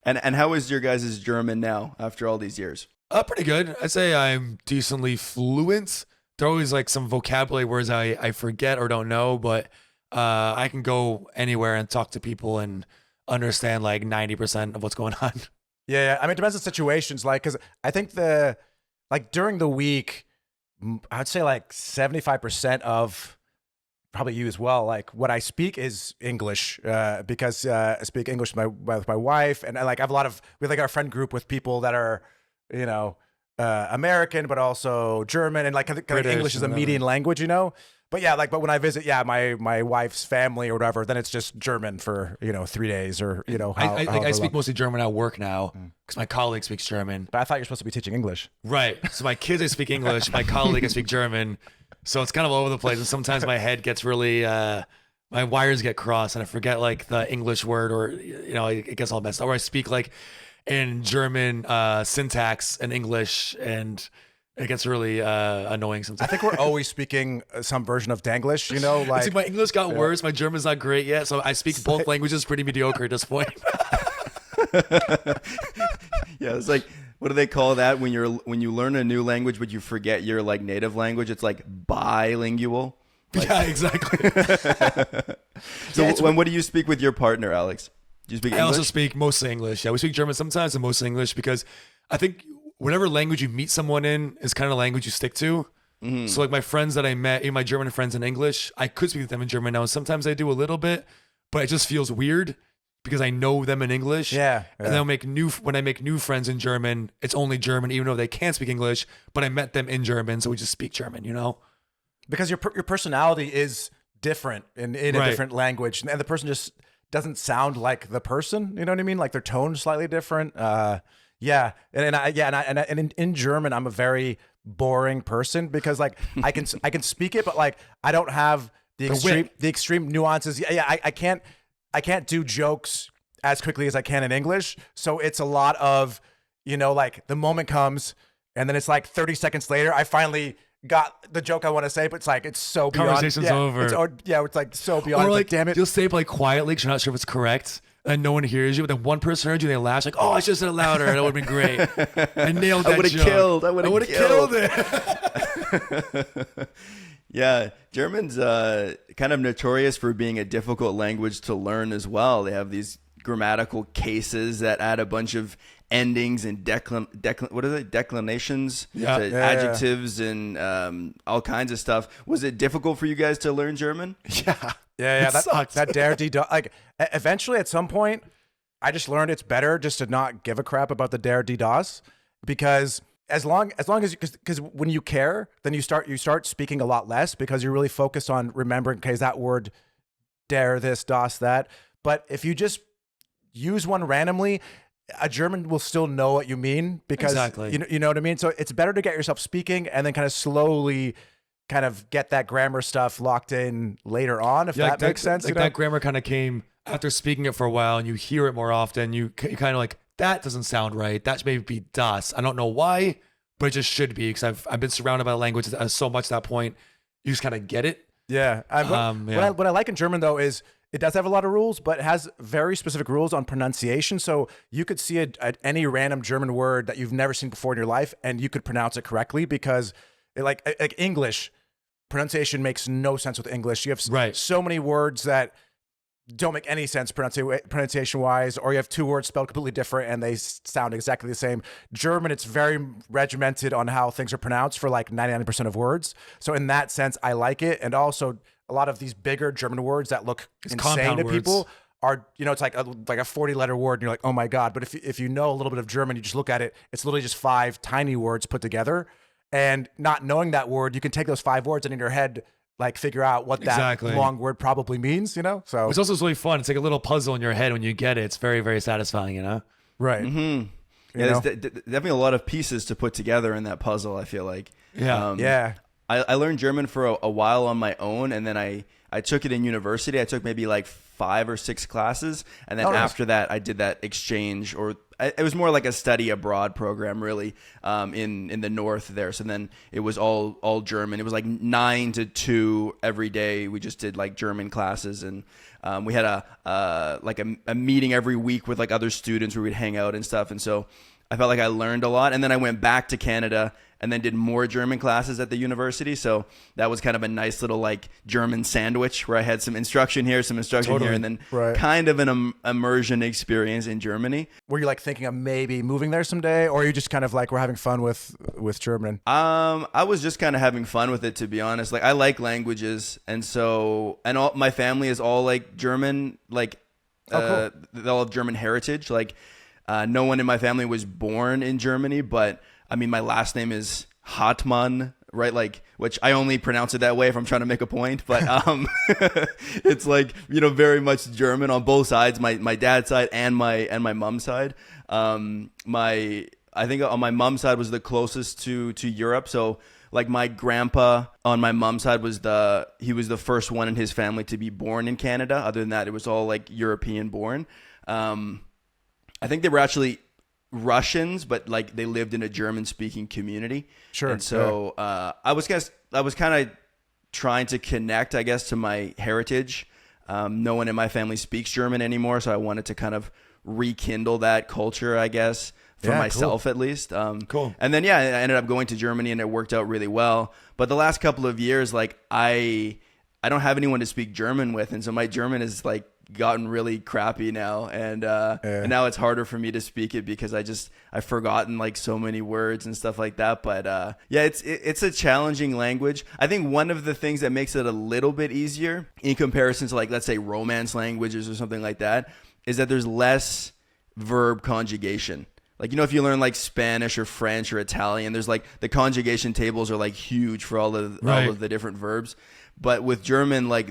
And how is your guys' German now after all these years? Pretty good. I'd say I'm decently fluent. There are always like some vocabulary words I forget or don't know, but I can go anywhere and talk to people and understand like 90% of what's going on. Yeah, I mean, it depends on situations. Like, because I think like during the week, I'd say like 75% of probably you as well. Like what I speak is English because I speak English with my wife, and like I have we have like our friend group with people that are, you know, American but also German, and like kind of English is a median language, you know. But yeah, like, but when I visit, my wife's family or whatever, then it's just German for 3 days or I speak mostly German at work now because my colleague speaks German. But I thought you're supposed to be teaching English. Right. So my kids I speak English, my colleague I speak German. So it's kind of all over the place, and sometimes my head gets really my wires get crossed, and I forget like the English word, or it gets all messed up. Or I speak like in German syntax and English, and it gets really annoying sometimes. I think we're always speaking some version of Danglish, like see, my English got worse. My German's not great yet, so I speak both languages pretty mediocre at this point. Yeah, it's like, what do they call that when you learn a new language but you forget your like native language? It's like bilingual. Like, yeah, exactly. So what do you speak with your partner, Alex? Do you speak English? I also speak mostly English. Yeah, we speak German sometimes and mostly English because I think whatever language you meet someone in is kind of language you stick to. Mm-hmm. So like my friends that I met, my German friends in English, I could speak with them in German now. And sometimes I do a little bit, but it just feels weird because I know them in English. Yeah. And then when I make new friends in German, it's only German, even though they can't speak English, but I met them in German. So we just speak German, Because your personality is different in a different language. And the person just doesn't sound like the person, you know what I mean? Like their tone's slightly different. Yeah, and in German, I'm a very boring person because like I can speak it, but like I don't have the extreme nuances. Yeah, I can't do jokes as quickly as I can in English. So it's a lot of like the moment comes, and then it's like 30 seconds later, I finally got the joke I want to say, but it's so beyond. Conversation's over. It's like so beyond. Or like, damn it, you'll say it like quietly because you're not sure if it's correct. And no one hears you, but then one person heard you, and they laugh like, "Oh, I should have said it louder, and it would have been great." I nailed that joke. I would have killed it. Yeah, German's kind of notorious for being a difficult language to learn as well. They have these grammatical cases that add a bunch of endings and declinations to adjectives and all kinds of stuff. Was it difficult for you guys to learn German? Yeah. That der die das. Like eventually, at some point, I just learned it's better just to not give a crap about the der die das, because as long as because when you care, then you start speaking a lot less because you're really focused on remembering, okay, is that word der, this, das, that. But if you just use one randomly, a German will still know what you mean because you know what I mean. So it's better to get yourself speaking and then kind of slowly kind of get that grammar stuff locked in later on, if that makes sense. Like that grammar kind of came after speaking it for a while, and you hear it more often. You kind of like, that doesn't sound right. That should maybe be das. I don't know why, but it just should be, because I've been surrounded by language so much at that point. You just kind of get it. Yeah. What I like in German though is it does have a lot of rules, but it has very specific rules on pronunciation. So you could see any random German word that you've never seen before in your life, and you could pronounce it correctly because like English. Pronunciation makes no sense with English. You have so many words that don't make any sense pronunciation-wise, or you have two words spelled completely different and they sound exactly the same. German, it's very regimented on how things are pronounced for like 99% of words. So in that sense, I like it. And also a lot of these bigger German words that look insane to people are, it's like a 40-letter word and you're like, oh my God. But if you know a little bit of German, you just look at it, it's literally just 5 tiny words put together. And not knowing that word, you can take those 5 words and in your head, like figure out what that long word probably means, So it's also really fun. It's like a little puzzle in your head when you get it. It's very, very satisfying, Right. Mm-hmm. Yeah, there's definitely a lot of pieces to put together in that puzzle, I feel like. Yeah. I learned German for a while on my own, and then I took it in university. I took maybe like 5 or 6 classes, and then after that, I did that exchange, or it was more like a study abroad program, really, in the north there. So then it was all German. It was like 9 to 2 every day. We just did like German classes, and we had a meeting every week with like other students where we'd hang out and stuff. And so I felt like I learned a lot. And then I went back to Canada and then did more German classes at the university. So that was kind of a nice little like German sandwich where I had some instruction here, some instruction here, and then kind of an immersion experience in Germany. Were you like thinking of maybe moving there someday, or you just kind of like were having fun with German? I was just kind of having fun with it, to be honest. Like I like languages, and all my family is all like German, like cool. they all have German heritage. Like no one in my family was born in Germany, but I mean, my last name is Hartmann, right? Like, which I only pronounce it that way if I'm trying to make a point, but it's like, very much German on both sides, my dad's side and my mom's side. I think on my mom's side was the closest to Europe. So like my grandpa on my mom's side he was the first one in his family to be born in Canada. Other than that, it was all like European born. I think they were actually Russians, but like they lived in a German speaking community. Sure. And so I was kind of trying to connect, I guess, to my heritage. No one in my family speaks German anymore, so I wanted to kind of rekindle that culture, I guess, for myself at least. Cool. And then I ended up going to Germany, and it worked out really well. But the last couple of years, like I don't have anyone to speak German with, and so my German is like gotten really crappy now, and now it's harder for me to speak it because I've forgotten like so many words and stuff like that. But it's a challenging language. I think one of the things that makes it a little bit easier in comparison to like, let's say, Romance languages or something like that is that there's less verb conjugation. Like, if you learn like Spanish or French or Italian, there's like the conjugation tables are like huge for all of the different verbs. But with German, like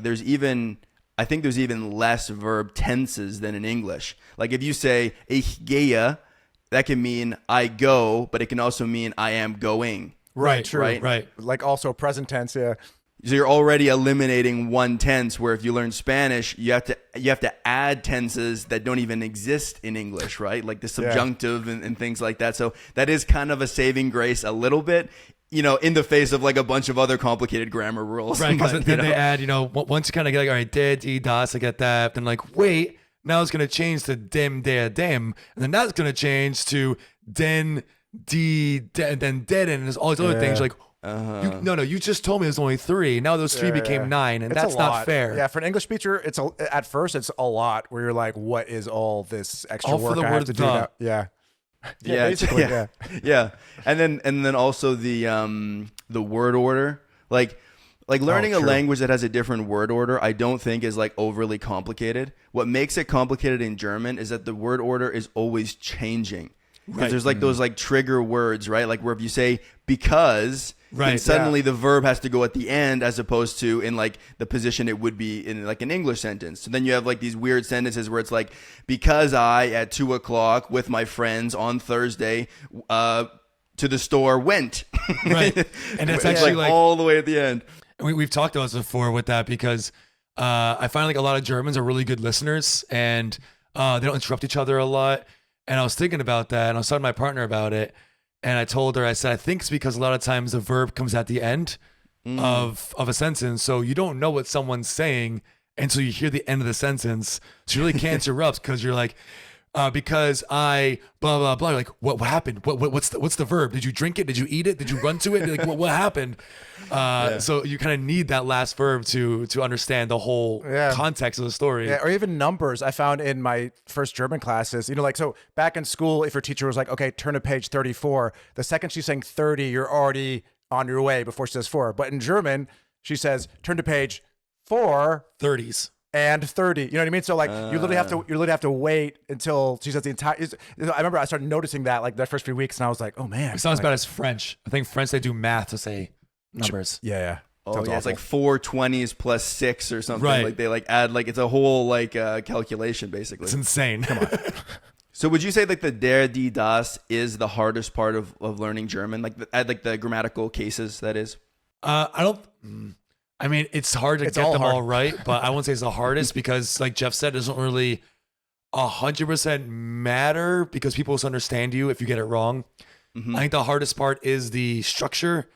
I think there's even less verb tenses than in English. Like if you say ich gehe, that can mean I go, but it can also mean I am going. Right, true. Right. Like also present tense, yeah. So you're already eliminating one tense, where if you learn Spanish, you have to add tenses that don't even exist in English, right? Like the subjunctive and things like that. So that is kind of a saving grace a little bit, in the face of like a bunch of other complicated grammar rules. Right, because then they add, once you kind of get like, all right, der, die, das, I get that. Then like, wait, now it's going to change to dem, der, dem. And then that's going to change to den, die, and then dead, and there's all these other things like, you just told me there's only 3. Now those 3 became 9, and that's not fair. Yeah, for an English speaker, at first it's a lot where you're like, what is all this extra all work for the I word have to do now? Yeah. Basically, yeah. And then also the word order, like learning a language that has a different word order, I don't think is like overly complicated. What makes it complicated in German is that the word order is always changing. Because there's like those like trigger words, right? Like where if you say because, then suddenly the verb has to go at the end as opposed to in like the position it would be in like an English sentence. So then you have like these weird sentences where it's like, because I at 2:00 with my friends on Thursday to the store went. Right. And it's actually like all the way at the end. We've talked about this before with that because I find like a lot of Germans are really good listeners and they don't interrupt each other a lot. And I was thinking about that, and I was talking to my partner about it, and I told her, I said, I think it's because a lot of times the verb comes at the end of a sentence, so you don't know what someone's saying until you hear the end of the sentence, so you really can't interrupt because you're like, because I blah blah blah. You're like, what happened? What's the verb? Did you drink it? Did you eat it? Did you run to it? Like, what happened? So you kind of need that last verb to understand the whole context of the story. Yeah, or even numbers. I found in my first German classes, like so back in school, if your teacher was like, okay, turn to page 34, the second she's saying 30, you're already on your way before she says 4. But in German, she says, turn to page 4. 30s. And 30, you know what I mean? So like you literally have to wait until she says the entire. I remember I started noticing that like the first few weeks, and I was like, oh man, it sounds bad as French. I think French they do math to say numbers. Yeah. Oh yeah, it's like 4 20s plus 6 or something. Right. Like they like add like it's a whole like calculation basically. It's insane. Come on. So would you say like the der, die, das is the hardest part of learning German? Like the grammatical cases, that is? I mean, it's hard to get them all right, but I won't say it's the hardest because, like Geoff said, it doesn't really 100% matter because people will understand you if you get it wrong. Mm-hmm. I think the hardest part is the structure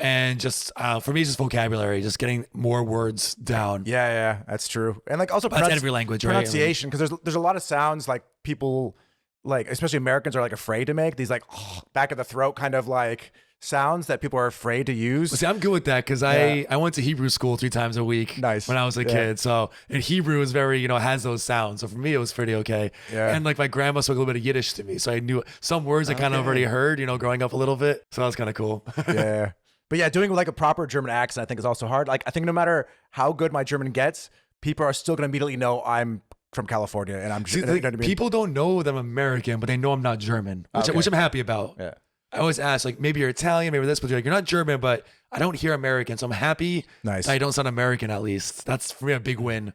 and just for me, it's just vocabulary, just getting more words down. Yeah, that's true. And like also that's every language, right? pronunciation, because there's a lot of sounds like people like, especially Americans, are like afraid to make these like back of the throat kind of like sounds that people are afraid to use. Well, see, I'm good with that because I went to Hebrew school 3 times a week when I was a kid. So, and Hebrew is very, has those sounds. So for me, it was pretty okay. Yeah. And like my grandma spoke a little bit of Yiddish to me. So I knew some words I kind of already heard, growing up a little bit. So that was kind of cool. Yeah. But yeah, doing like a proper German accent, I think is also hard. Like I think no matter how good my German gets, people are still going to immediately know I'm from California and I'm See, people don't know that I'm American, but they know I'm not German, which I'm happy about. Yeah. I always ask, like, maybe you're Italian, maybe this, but you're not German, but I don't hear American. So I'm happy that I don't sound American, at least. That's for me a big win.